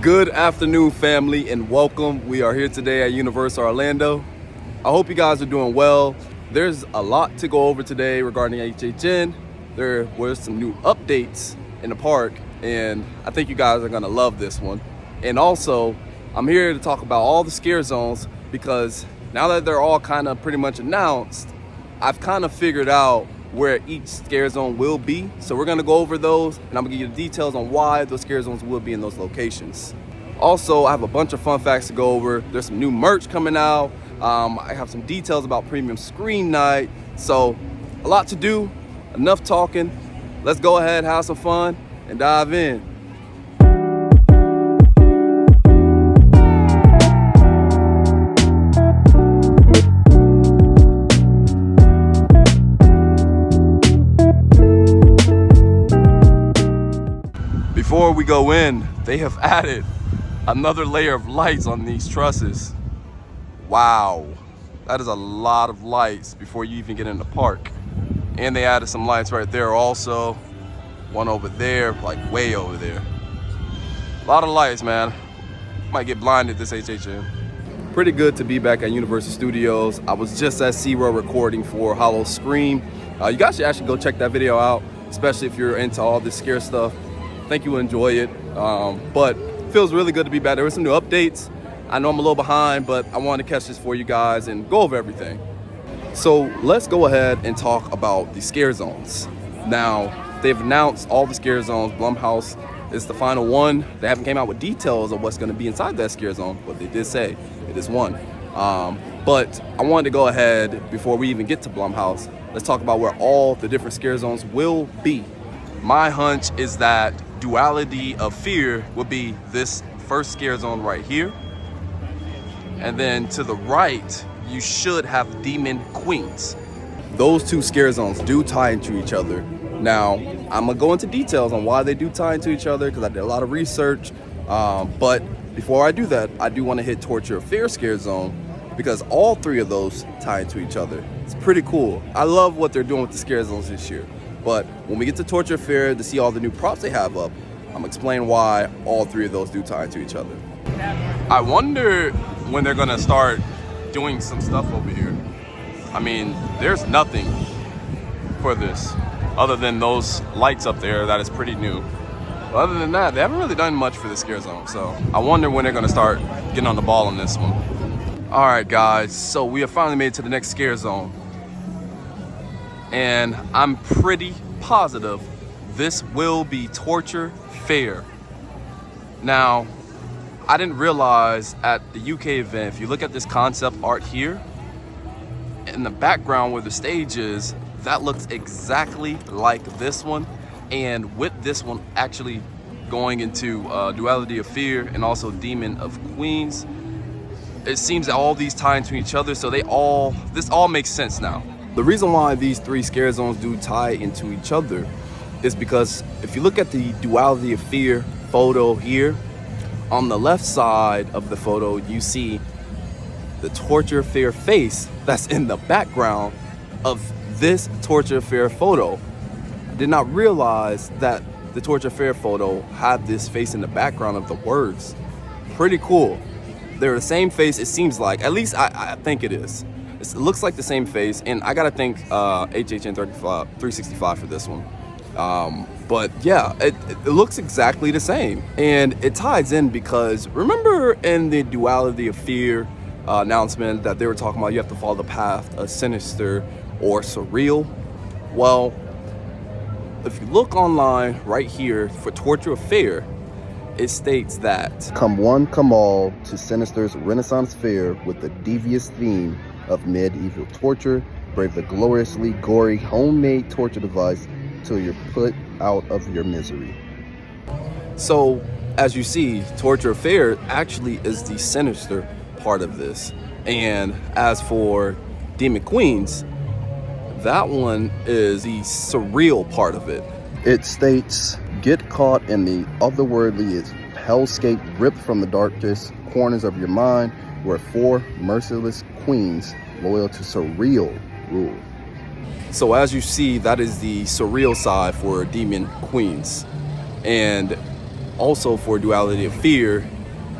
Good afternoon, family, and welcome. We are here today at Universal Orlando. I hope you guys are doing well. There's a lot to go over today regarding HHN. There were some new updates in the park, and I think you guys are gonna love this one. And also, I'm here to talk about all the scare zones because now that they're all kind of pretty much announced, I've kind of figured out where each scare zone will be. So we're gonna go over those, and I'm gonna give you the details on why those scare zones will be in those locations. Also, I have a bunch of fun facts to go over. There's some new merch coming out. I have some details about premium screen night. So a lot to do, enough talking. Let's go ahead, have some fun, and dive in. Before we go in, they have added another layer of lights on these trusses. Wow, that is a lot of lights before you even get in the park. And they added some lights right there also. One over there, like way over there. A lot of lights, man. Might get blinded this HHN. Pretty good to be back at Universal Studios. I was just at SeaWorld recording for Hollow Scream. You guys should actually go check that video out, especially if you're into all this scare stuff. I think you will enjoy it, but it feels really good to be back. There were some new updates. I know I'm a little behind, but I wanted to catch this for you guys and go over everything. So let's go ahead and talk about the scare zones. Now, they've announced all the scare zones. Blumhouse is the final one. They haven't came out with details of what's gonna be inside that scare zone, but they did say it is one. But I wanted to go ahead, before we even get to Blumhouse, let's talk about where all the different scare zones will be. My hunch is that Duality of Fear will be this first scare zone right here. And then to the right, you should have Demon Queens. Those two scare zones do tie into each other. Now, I'm gonna go into details on why they do tie into each other because I did a lot of research. But before I do that, I do wanna hit Torture of Faire Scare zone because all three of those tie into each other. It's pretty cool. I love what they're doing with the scare zones this year. But when we get to Torture of Fear to see all the new props they have up, I'm gonna explain why all three of those do tie into each other. I wonder when they're gonna start doing some stuff over here. I mean, there's nothing for this other than those lights up there that is pretty new. But other than that, they haven't really done much for the scare zone. So I wonder when they're gonna start getting on the ball on this one. All right, guys, so we have finally made it to the next scare zone. And I'm pretty positive this will be Torture Faire. Now, I didn't realize at the UK event, if you look at this concept art here, in the background where the stage is, that looks exactly like this one. And with this one actually going into Duality of Fear and also Demon of Queens, it seems that all these tie into each other, so this all makes sense now. The reason why these three scare zones do tie into each other is because if you look at the Duality of Fear photo here, on the left side of the photo, you see the Torture of Fear face that's in the background of this Torture of Fear photo. I did not realize that the Torture of Fear photo had this face in the background of the words. Pretty cool. They're the same face, it seems like. At least I think it is. It looks like the same face, and I gotta thank HHN 365 for this one. But yeah, it looks exactly the same, and it ties in because remember in the Duality of Fear announcement that they were talking about you have to follow the path of sinister or surreal. Well, if you look online right here for Torture of Fear, it states that come one, come all to Sinister's Renaissance Fair with the devious theme of medieval torture. Brave the gloriously gory homemade torture device till you're put out of your misery. So as you see, Torture of Fear actually is the sinister part of this. And as for Demon Queens, that one is the surreal part of it. It states, get caught in the otherworldly hellscape ripped from the darkest corners of your mind where four merciless queens loyal to surreal rule. So as you see, that is the surreal side for Demon Queens. And also for Duality of Fear,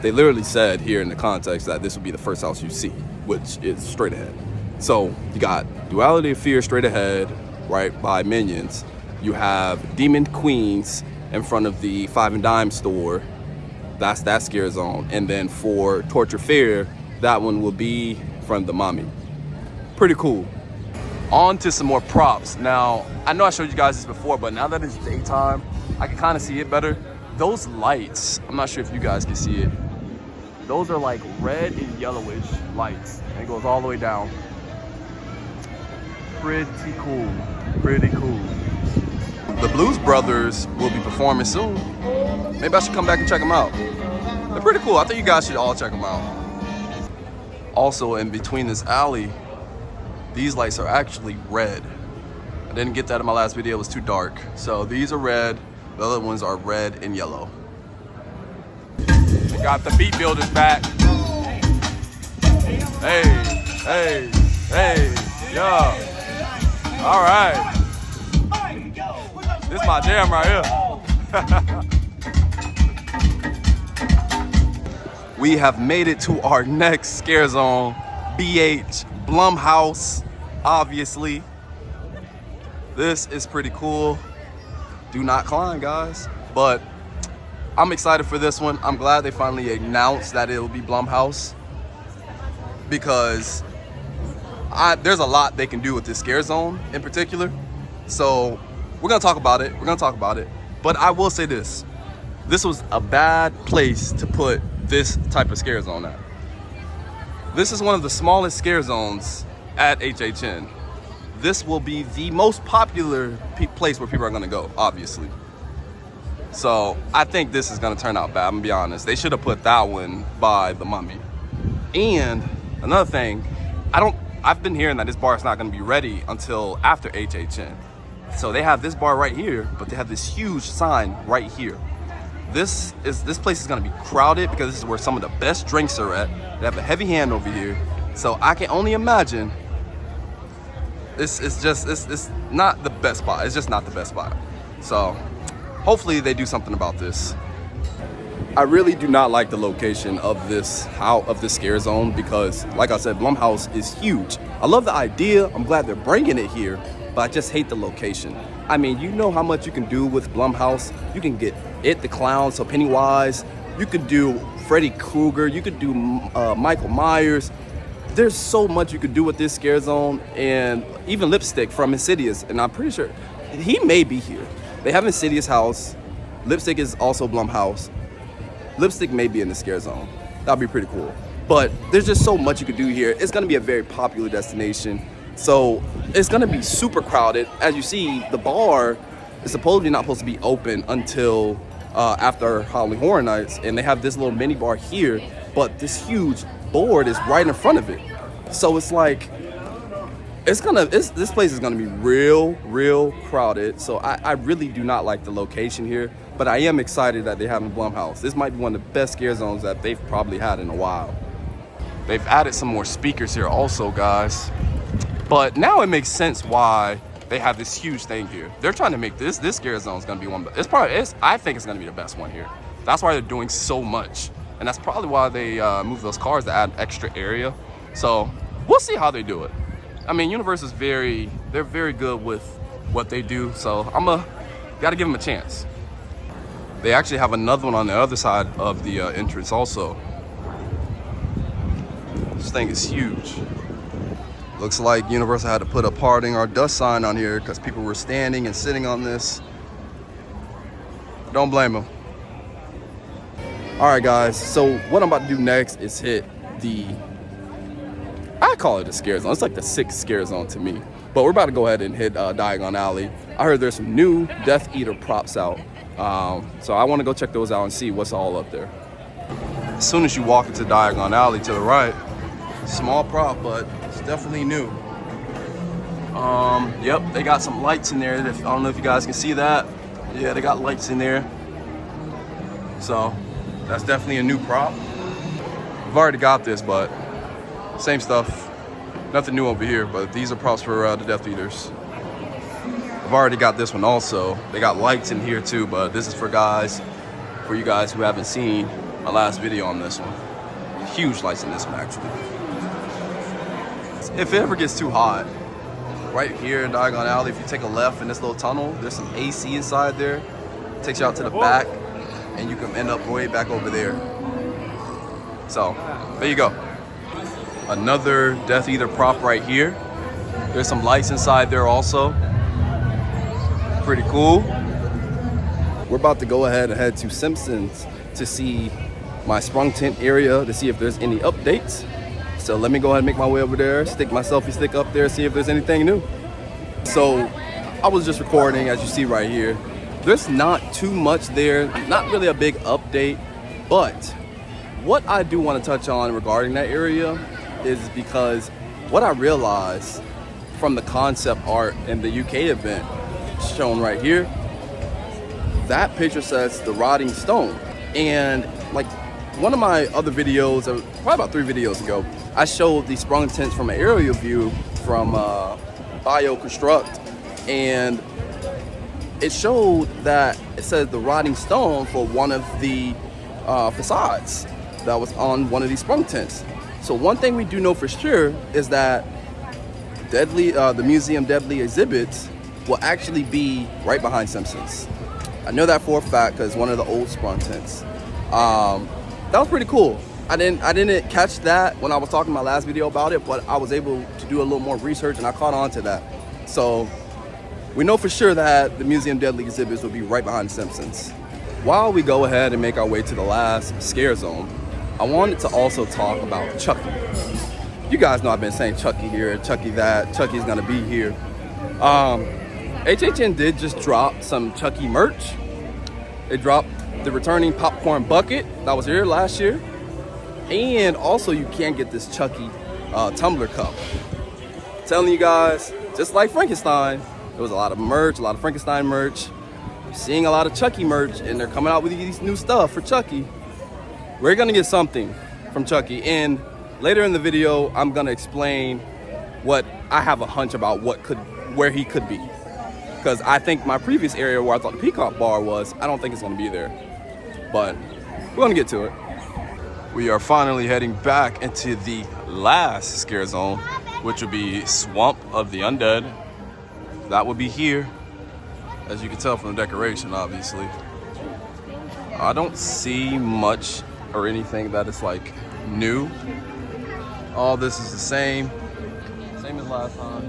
they literally said here in the context that this would be the first house you see, which is straight ahead. So you got Duality of Fear straight ahead, right by Minions. You have Demon Queens in front of the Five and Dime store. That's that scare zone. And then for Torture Fair, that one will be from the Mommy. Pretty cool. On to some more props. Now, I know I showed you guys this before, but now that it's daytime, I can kind of see it better. Those lights, I'm not sure if you guys can see it. Those are like red and yellowish lights, and it goes all the way down. Pretty cool, pretty cool. The Blues Brothers will be performing soon. Maybe I should come back and check them out. They're pretty cool. I think you guys should all check them out. Also, in between this alley, these lights are actually red. I didn't get that in my last video, it was too dark. So these are red, the other ones are red and yellow. We got the beat builders back. Hey, hey, hey, yeah. All right. This is my jam right here. We have made it to our next scare zone, BH, Blumhouse, obviously. This is pretty cool. Do not climb, guys. But I'm excited for this one. I'm glad they finally announced that it'll be Blumhouse, because there's a lot they can do with this scare zone in particular. So we're gonna talk about it. But I will say this. This was a bad place to put this type of scare zone at. This is one of the smallest scare zones at HHN. This will be the most popular place where people are gonna go, obviously. So I think this is gonna turn out bad, I'm gonna be honest. They should have put that one by the Mummy. And another thing, I've been hearing that this bar is not gonna be ready until after HHN. So they have this bar right here, but they have this huge sign right here. This place is gonna be crowded because this is where some of the best drinks are at. They have a heavy hand over here. So I can only imagine it's not the best spot. It's just not the best spot. So hopefully they do something about this. I really do not like the location of this scare zone because, like I said, Blumhouse is huge. I love the idea. I'm glad they're bringing it here, but I just hate the location. I mean, you know how much you can do with Blumhouse. You can get It the Clown, so Pennywise. You could do Freddy Krueger. You could do Michael Myers. There's so much you could do with this scare zone, and even Lipstick from Insidious, and I'm pretty sure he may be here. They have Insidious house. Lipstick is also Blumhouse. Lipstick may be in the scare zone. That'd be pretty cool. But there's just so much you could do here. It's gonna be a very popular destination. So it's gonna be super crowded. As you see, the bar is supposedly not supposed to be open until after Halloween Horror Nights. And they have this little mini bar here, but this huge board is right in front of it. So it's like, this place is gonna be real crowded. So I really do not like the location here, but I am excited that they have a Blumhouse. This might be one of the best scare zones that they've probably had in a while. They've added some more speakers here also, guys. But now it makes sense why they have this huge thing here. They're trying to make this scare zone is gonna be one, I think it's gonna be the best one here. That's why they're doing so much. And that's probably why they move those cars to add extra area. So we'll see how they do it. I mean, Universal they're very good with what they do. So gotta give them a chance. They actually have another one on the other side of the entrance also. This thing is huge. Looks like Universal had to put a parting our dust sign on here because people were standing and sitting on this. Don't blame them. All right, guys. So what I'm about to do next is hit I call it a scare zone. It's like the 6th scare zone to me. But we're about to go ahead and hit Diagon Alley. I heard there's some new Death Eater props out. So I want to go check those out and see what's all up there. As soon as you walk into Diagon Alley to the right, small prop, but it's definitely new. Yep, they got some lights in there. I don't know if you guys can see that. Yeah, they got lights in there. So that's definitely a new prop. I've already got this, but same stuff. Nothing new over here, but these are props for the Death Eaters. I've already got this one also. They got lights in here too, but this is for you guys who haven't seen my last video on this one. Huge lights in this one, actually. If it ever gets too hot, right here in Diagon Alley, if you take a left in this little tunnel, there's some AC inside there. It takes you out to the back, and you can end up way back over there. So, there you go. Another Death Eater prop right here. There's some lights inside there also. Pretty cool. We're about to go ahead and head to Simpsons to see my Sprung tent area to see if there's any updates. So let me go ahead and make my way over there, stick my selfie stick up there, see if there's anything new. So I was just recording, as you see right here. There's not too much there, not really a big update, but what I do want to touch on regarding that area is because what I realized from the concept art in the UK event shown right here, that picture says the rotting stone. And like one of my other videos, probably about 3 videos ago, I showed the Sprung tents from an aerial view from Construct, and it showed that it says the rotting stone for one of the facades that was on one of these Sprung tents. So one thing we do know for sure is that the Museum Deadly exhibits will actually be right behind Simpsons. I know that for a fact because one of the old Sprung tents. That was pretty cool. I didn't catch that when I was talking my last video about it, but I was able to do a little more research and I caught on to that. So we know for sure that the Museum Deadly exhibits will be right behind Simpsons. While we go ahead and make our way to the last ScareZone, I wanted to also talk about Chucky. You guys know I've been saying Chucky here, Chucky that, Chucky's gonna be here. HHN did just drop some Chucky merch. They dropped the returning popcorn bucket that was here last year. And also you can get this Chucky tumbler cup. Telling you guys, just like Frankenstein, there was a lot of merch, a lot of Frankenstein merch. I'm seeing a lot of Chucky merch, and they're coming out with these new stuff for Chucky. We're gonna get something from Chucky, and later in the video, I'm gonna explain what I have a hunch about where he could be. Because I think my previous area where I thought the Peacock Bar was, I don't think it's gonna be there. But we're gonna get to it. We are finally heading back into the last scare zone, which would be Swamp of the Undead. That would be here, as you can tell from the decoration, obviously. I don't see much or anything that is like new. All this is the same as last time.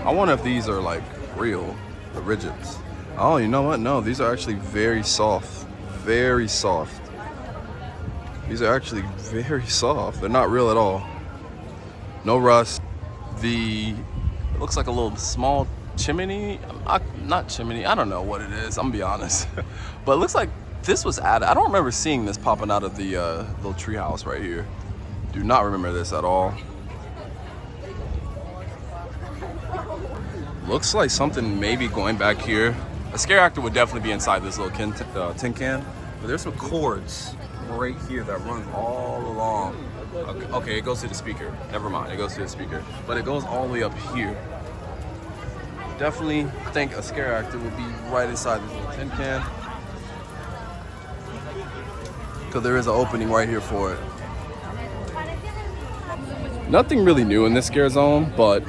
I wonder if these are like real, the rigids. Oh, you know what? No, these are actually very soft. Very soft. These are actually very soft. They're not real at all. No rust. It looks like a little small chimney. Not chimney. I don't know what it is. I'm gonna be honest. But it looks like this was added. I don't remember seeing this popping out of the little tree house right here. Do not remember this at all. Looks like something maybe going back here. A scare actor would definitely be inside this little tin can. But there's some cords right here that run all along. Okay, it goes to the speaker. Never mind, it goes to the speaker. But it goes all the way up here. Definitely think a scare actor would be right inside this little tin can. Because there is an opening right here for it. Nothing really new in this scare zone, but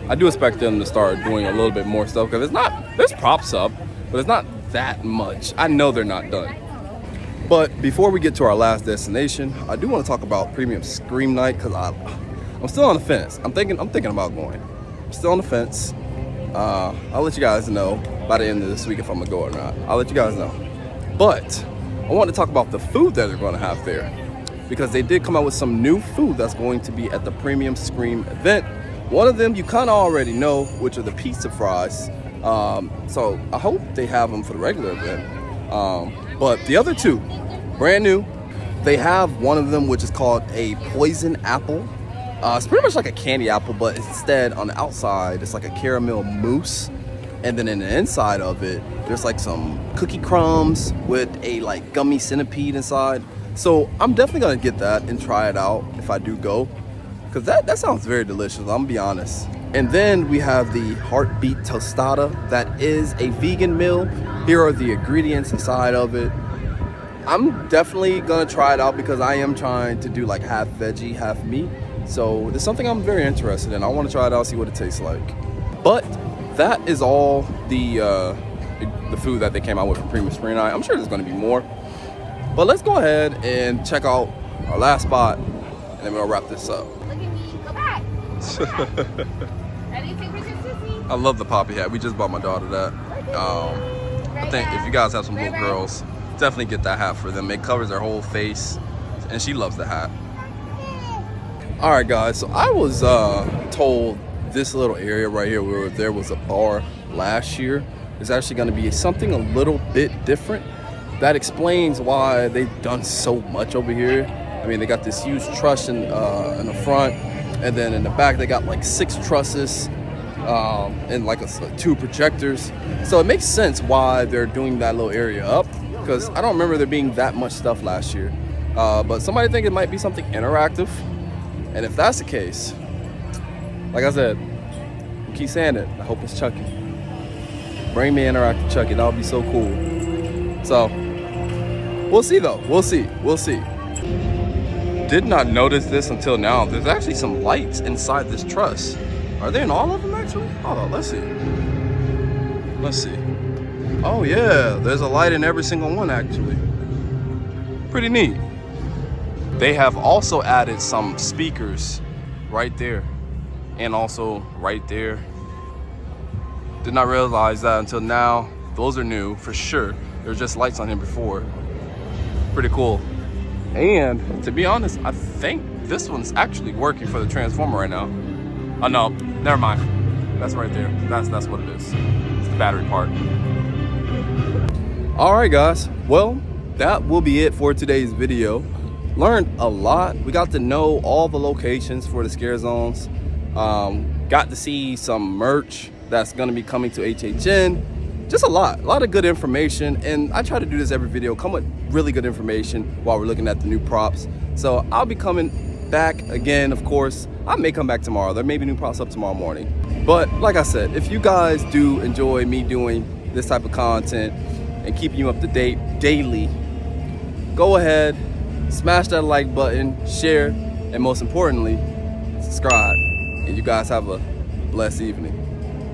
I do expect them to start doing a little bit more stuff because there's props up, but it's not that much. I know they're not done. But before we get to our last destination, I do want to talk about Premium Scream Night because I'm still on the fence. I'm thinking about going. I'm still on the fence. I'll let you guys know by the end of this week if I'm gonna go or not. I'll let you guys know. But I want to talk about the food that they're going to have there because they did come out with some new food that's going to be at the Premium Scream event. One of them you kind of already know, which are the pizza fries. So I hope they have them for the regular event. But the other two, brand new. They have one of them which is called a poison apple. It's pretty much like a candy apple, but instead on the outside, it's like a caramel mousse. And then in the inside of it, there's like some cookie crumbs with a like gummy centipede inside. So I'm definitely gonna get that and try it out if I do go. Cause that sounds very delicious, I'm gonna be honest. And then we have the Heartbeat Tostada. That is a vegan meal. Here are the ingredients inside of it. I'm definitely gonna try it out because I am trying to do like half veggie, half meat. So it's something I'm very interested in. I want to try it out, see what it tastes like. But that is all the food that they came out with for Premium Spring Night. I'm sure there's gonna be more. But let's go ahead and check out our last spot, and then we'll wrap this up. Look at me, go back. Ready, take pictures, Sissy? I love the poppy hat. We just bought my daughter that. I think if you guys have some little girls, definitely get that hat for them. It covers their whole face, and she loves the hat. All right, guys. So I was told this little area right here where there was a bar last year is actually going to be something a little bit different. That explains why they've done so much over here. I mean, they got this huge truss in the front, and then in the back they got like 6 trusses and like 2 projectors. So it makes sense why they're doing that little area up, because I don't remember there being that much stuff last year. But somebody think it might be something interactive, and if that's the case, like I said, I keep saying it, I hope it's Chucky. Bring me interactive Chucky, that would be so cool. So we'll see though, we'll see. Did not notice this until now. There's actually some lights inside this truss. Are they in all of them actually? Hold on, let's see. Oh yeah, there's a light in every single one actually. Pretty neat. They have also added some speakers right there and also right there. Did not realize that until now. Those are new for sure. There's just lights on him before. Pretty cool. And to be honest, I think this one's actually working for the transformer right now. Oh no, never mind. That's right there. That's what it is. It's the battery part. All right, guys. Well, that will be it for today's video. Learned a lot. We got to know all the locations for the scare zones. Got to see some merch that's going to be coming to HHN. Just a lot of good information, and I try to do this every video, come with really good information while we're looking at the new props. So I'll be coming back again, of course. I may come back tomorrow. There may be new props up tomorrow morning. But like I said, if you guys do enjoy me doing this type of content and keeping you up to date daily, go ahead, smash that like button, share, and most importantly, subscribe. And you guys have a blessed evening.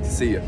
See ya.